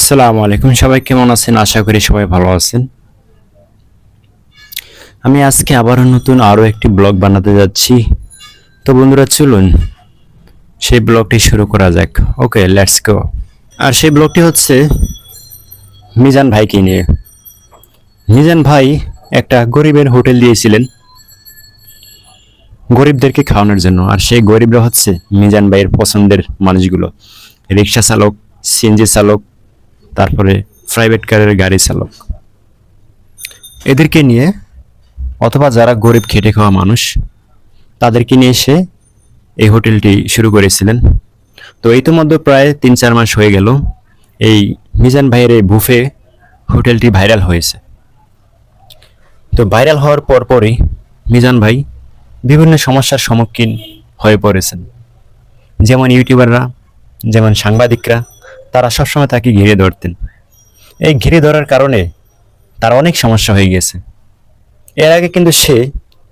আসসালামু আলাইকুম, সবাই কেমন আছেন? আশা করি সবাই ভালো আছেন। আমি আজকে আবারও নতুন আরও একটি ব্লগ বানাতে যাচ্ছি। তো বন্ধুরা, চলুন সেই ব্লগটি শুরু করা যাক। ওকে, লেটস গো। আর সেই ব্লগটি হচ্ছে মিজান ভাইকে নিয়ে। মিজান ভাই একটা গরিবের হোটেল দিয়েছিলেন গরিবদেরকে খাওয়ানোর জন্য। আর সেই গরিবরা হচ্ছে মিজান ভাইয়ের পছন্দের মানুষগুলো, রিক্সা চালক, সিএনজি চালক, তারপরে প্রাইভেট কারের গাড়ি চালক। এদেরকে নিয়ে অথবা যারা গরিব খেটে খাওয়া মানুষ তাদেরকে নিয়ে এসে এই হোটেলটি শুরু করেছিলেন। তো ইতিমধ্যে প্রায় 3-4 মাস হয়ে গেল এই মিজান ভাইয়ের এই বুফে হোটেলটি ভাইরাল হয়েছে। তো ভাইরাল হওয়ার পরপরই মিজান ভাই বিভিন্ন সমস্যার সম্মুখীন হয়ে পড়েছেন। যেমন ইউটিউবাররা, যেমন সাংবাদিকরা, তারা সবসময় তাকে ঘিরে ধরতেন। এই ঘিরে ধরার কারণে তার অনেক সমস্যা হয়ে গেছে। এর আগে কিন্তু সে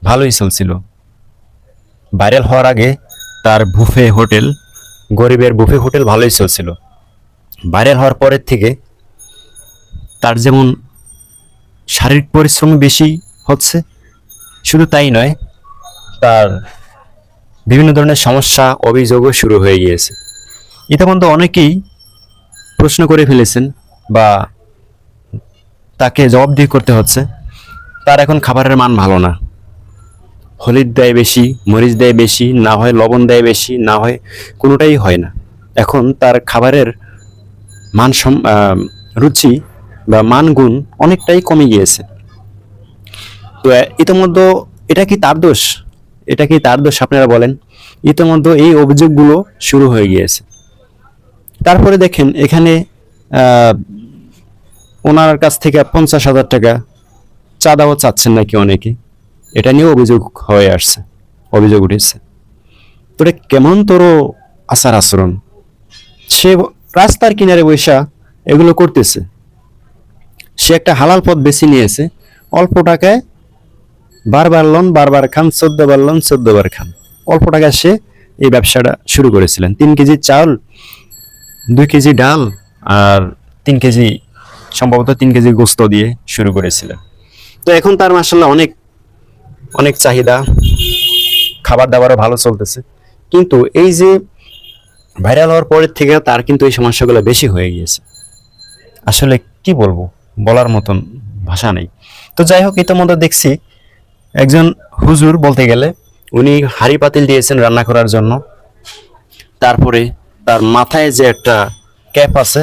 ভালোই চলছিল। ভাইরাল হওয়ার আগে তার বুফে হোটেল, গরিবের বুফে হোটেল ভালোই চলছিল। ভাইরাল হওয়ার পরের থেকে তার যেমন শারীরিক পরিশ্রম বেশি হচ্ছে, শুধু তাই নয়, তার বিভিন্ন ধরনের সমস্যা, অভিযোগও শুরু হয়ে গিয়েছে। ইতিমধ্যে অনেকেই প্রশ্ন করে ফেলেছেন বা তাকে জবাবদিহি করতে হচ্ছে, তার এখন খাবারের মান ভালো না। হলুদ দেয় বেশি, মরিচ দেয় বেশি, না হয় লবণ দেয় বেশি, না হয় কোনোটাই হয় না। এখন তার খাবারের মান রুচি বা মান গুণ অনেকটাই কমে গিয়েছে। তো ইতিমধ্যে এটা কি তার দোষ? এটা কি তার দোষ আপনারা বলেন? ইতিমধ্যে এই অভিযোগগুলো শুরু হয়ে গিয়েছে। তারপরে দেখেন এখানে ওনার কাছ থেকে 50,000 টাকা চাঁদাও চাচ্ছেন নাকি অনেকে। এটা নিয়েও অভিযোগ হয়ে আসছে, অভিযোগ উঠেছে। তো এটা কেমন তোর আচার আচরণ? সে রাস্তার কিনারে বৈশা এগুলো করতেছে। সে একটা হালাল পথ বেছে নিয়েছে, অল্প টাকায় বারবার লন বারবার খান, 14 বার লন 14 বার খান। অল্প টাকায় সে এই ব্যবসাটা শুরু করেছিলেন। 3 কেজি চাউল, 2 কেজি ডাল আর 3 কেজি, সম্ভবত 3 কেজি গোস্ত দিয়ে শুরু করেছিলেন। তো এখন তার মাশাআল্লাহ অনেক অনেক চাহিদা, খাবার দাবারও ভালো চলতেছে। কিন্তু এই যে ভাইরাল হওয়ার পরের থেকে তার কিন্তু এই সমস্যাগুলো বেশি হয়ে গিয়েছে। আসলে কি বলবো, বলার মতন ভাষা নেই। তো যাই হোক, ইতিমধ্যে দেখছি একজন হুজুর বলতে গেলে, উনি হাঁড়ি পাতিল দিয়েছেন রান্না করার জন্য। তারপরে তার মাথায় যে একটা ক্যাপ আছে,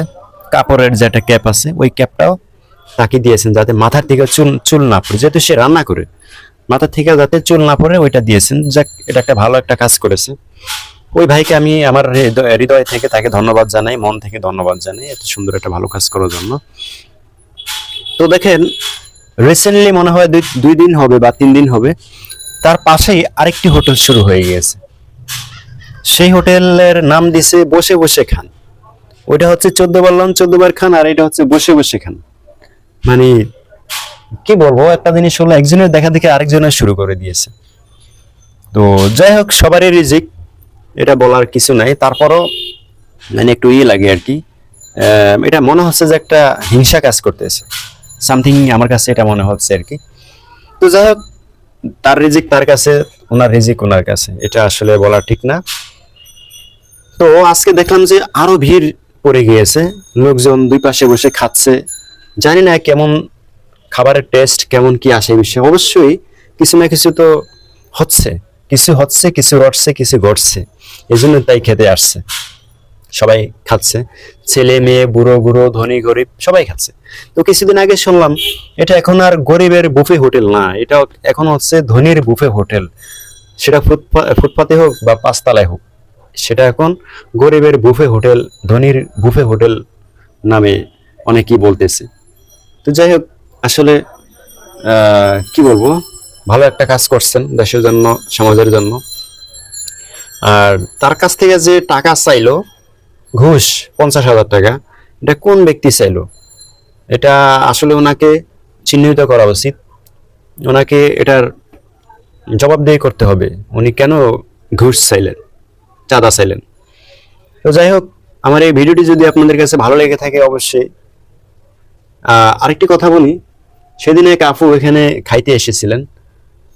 কাপড়ের যে একটা ক্যাপ আছে, ওই ক্যাপটাও তাকে দিয়েছেন যাতে মাথার থেকে চুল চুল না পড়ে। যেহেতু সে রান্না করে, মাথার থেকে যাতে চুল না পড়ে ওইটা দিয়েছেন। যাক, এটা একটা ভালো একটা কাজ করেছে। ওই ভাইকে আমি আমার হৃদয় থেকে তাকে ধন্যবাদ জানাই, মন থেকে ধন্যবাদ জানাই এত সুন্দর একটা ভালো কাজ করার জন্য। তো দেখেন, রিসেন্টলি মনে হয় 2 দিন হবে বা 3 দিন হবে, তার পাশেই আরেকটি হোটেল শুরু হয়ে গিয়েছে। সেই হোটেলের নাম দিছে বসে বসে খান। ওইটা হচ্ছে 14 বার লন 14 বার খান, আর এটা হচ্ছে বসে বসে খান। মানে কি বলবো, একটা জিনিস হলো একজনের দেখা দেখে আরেকজনের শুরু করে দিয়েছে। তো যাই হোক, সবারই রিজিক, এটা বলার কিছু নাই। তারপরও মানে একটু লাগে আর কি। এটা মনে হচ্ছে যে একটা হিংসা কাজ করতেছে সামথিং, আমার কাছে এটা মনে হচ্ছে আর কি। তো যাই হোক, তার রিজিক তার কাছে, ওনার রিজিক ওনার কাছে, এটা আসলে বলা ঠিক না। তো আজকে দেখলাম যে আরো ভিড় পড়ে গিয়েছে, লোকজন দুই পাশে বসে খাচ্ছে। জানি না কেমন খাবারের টেস্ট, কেমন কি আসে বিষয়ে। অবশ্যই কিছু না কিছু তো হচ্ছে, কিছু হচ্ছে, কিছু রটছে, কিছু ঘটছে, এই জন্য তাই খেতে আসছে। সবাই খাচ্ছে, ছেলে মেয়ে, বুড়ো বুড়ো, ধনী গরিব সবাই খাচ্ছে। তো কিছুদিন আগে শুনলাম এটা এখন আর গরিবের বুফে হোটেল না, এটা এখন হচ্ছে ধনীর বুফে হোটেল। সেটা ফুটপাতে হোক বা 5 তলায় হোক, সেটা এখন গরিবের বুফে হোটেল, ধনীর বুফে হোটেল নামে অনেকেই বলতেছে। তো যাই হোক, আসলে কি বলবো, ভালো একটা কাজ করছেন দেশের জন্য, সমাজের জন্য। আর তার কাছ থেকে যে টাকা চাইলো, ঘুষ 50,000 টাকা, এটা কোন ব্যক্তি চাইলো? এটা আসলে ওনাকে চিহ্নিত করা উচিত। ওনাকে এটার জবাবদিহি করতে হবে, উনি কেন ঘুষ চাইলেন, চাঁদা চাইলেন। তো যাই হোক, আমার এই ভিডিওটি যদি আপনাদের কাছে ভালো লেগে থাকে, অবশ্যই আরেকটি কথা বলি, সেদিন এক আপু এখানে খাইতে এসেছিলেন।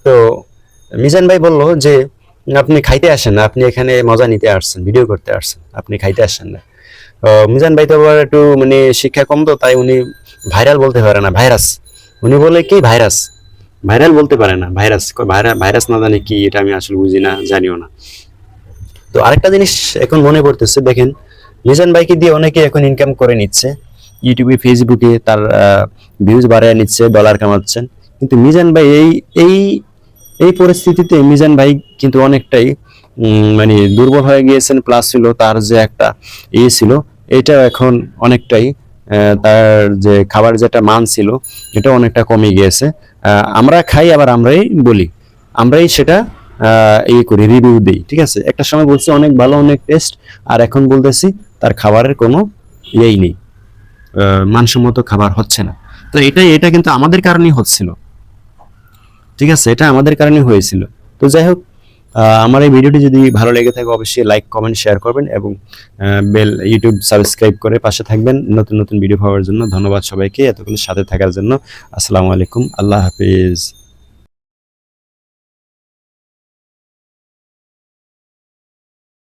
তো মিজান ভাই বলল যে আপনি খাইতে আসেন না, আপনি এখানে মজা নিতে আসছেন, ভিডিও করতে আসছেন, আপনি খাইতে আসেন না। মিজান ভাই তো আবার একটু মানে শিক্ষা কম, তো তাই উনি ভাইরাল বলতে পারে না, ভাইরাস। উনি বলে কি ভাইরাস, ভাইরাল বলতে পারে না, ভাইরাস। ভাইরাস না জানি কি, এটা আমি আসলে বুঝি না, জানিও না। তো আরেকটা জিনিস এখন মনে পড়তেছে, দেখেন মিজান ভাইকে দিয়ে অনেকে এখন ইনকাম করে নিচ্ছে, ইউটিউবে ফেসবুকে তার ভিউজ বাড়ায় নিচ্ছে, ডলার কামাচ্ছেন। কিন্তু মিজান ভাই এই এই পরিস্থিতিতে মিজান ভাই কিন্তু অনেকটাই মানে দুর্বল হয়ে গিয়েছেন, প্লাস ছিল তার যে একটা ছিল, এটা এখন অনেকটাই তার যে খাবার যেটা মান ছিল এটা অনেকটা কমে গিয়েছে। আমরা খাই আবার আমরাই বলি, আমরাই সেটা এই করি, রিভিউ দিই, ঠিক আছে। একটা সময় বলছি অনেক ভালো, অনেক টেস্ট, আর এখন বলতেছি তার খাবারের কোনো ইয়েই নেই, মানসম্মত খাবার হচ্ছে না। তো এটা কিন্তু আমাদের কারণেই হচ্ছিল, ঠিক আছে, এটা আমাদের কারণে হয়েছিল। তো যাই হোক, আমার এই ভিডিওটি যদি ভালো লেগে থাকে অবশ্যই লাইক কমেন্ট শেয়ার করবেন, এবং বেল ইউটিউব সাবস্ক্রাইব করে পাশে থাকবেন নতুন নতুন ভিডিও পাওয়ার জন্য। ধন্যবাদ সবাইকে এতক্ষণ সাথে থাকার জন্য। আসসালামু আলাইকুম, আল্লাহ হাফিজ।